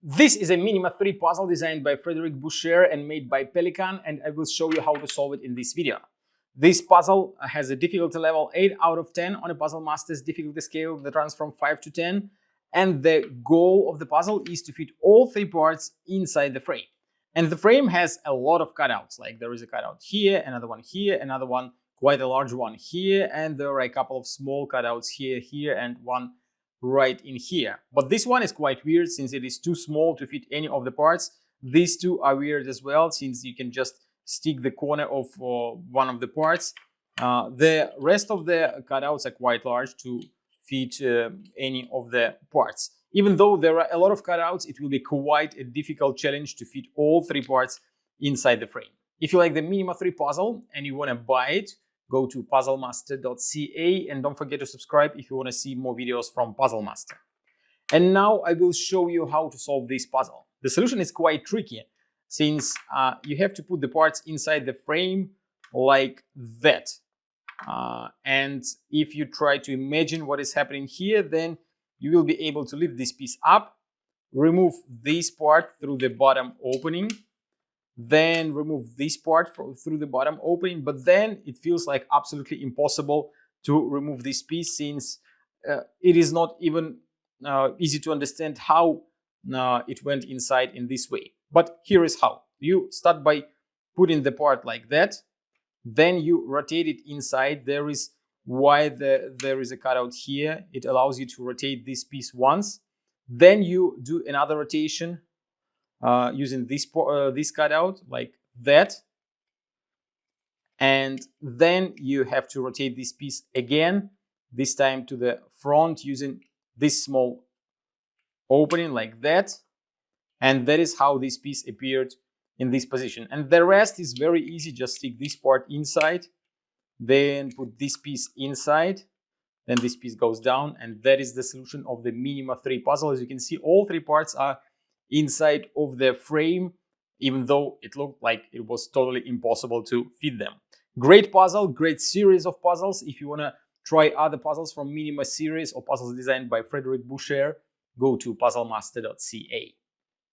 This is a Minima 3 puzzle designed by Frederic Boucher and made by Pelikan, and I will show you how to solve it in this video. This puzzle has a difficulty level 8 out of 10 on a Puzzle Master's difficulty scale that runs from 5 to 10, and the goal of the puzzle is to fit all 3 parts inside the frame. And the frame has a lot of cutouts, like there is a cutout here, another one here, another one, quite a large one here, and there are a couple of small cutouts here, and one right in here. But this one is quite weird since it is too small to fit any of the parts. These two are weird as well since you can just stick the corner of one of the parts. The rest of the cutouts are quite large to fit any of the parts. Even though there are a lot of cutouts, it will be quite a difficult challenge to fit all 3 parts inside the frame. If you like the Minima 3 puzzle and you want to buy it, go to puzzlemaster.ca and don't forget to subscribe if you want to see more videos from Puzzle Master. And now I will show you how to solve this puzzle. The solution is quite tricky since you have to put the parts inside the frame like that. And if you try to imagine what is happening here, then you will be able to lift this piece up, remove this part through the bottom opening, then remove this part through the bottom opening, but then it feels like absolutely impossible to remove this piece since it is not even easy to understand how it went inside in this way. But here is how. You start by putting the part like that, then you rotate it inside. There is why there is a cutout here. It allows you to rotate this piece once. Then you do another rotation using this cutout like that, and then you have to rotate this piece again, this time to the front using this small opening like that, and that is how this piece appeared in this position. And the rest is very easy. Just stick this part inside, then put this piece inside, then this piece goes down, and that is the solution of the Minima 3 puzzle. As you can see, all 3 parts are inside of the frame, even though it looked like it was totally impossible to fit them. Great puzzle, great series of puzzles. If you want to try other puzzles from Minima series or puzzles designed by Frederic Boucher, go to puzzlemaster.ca.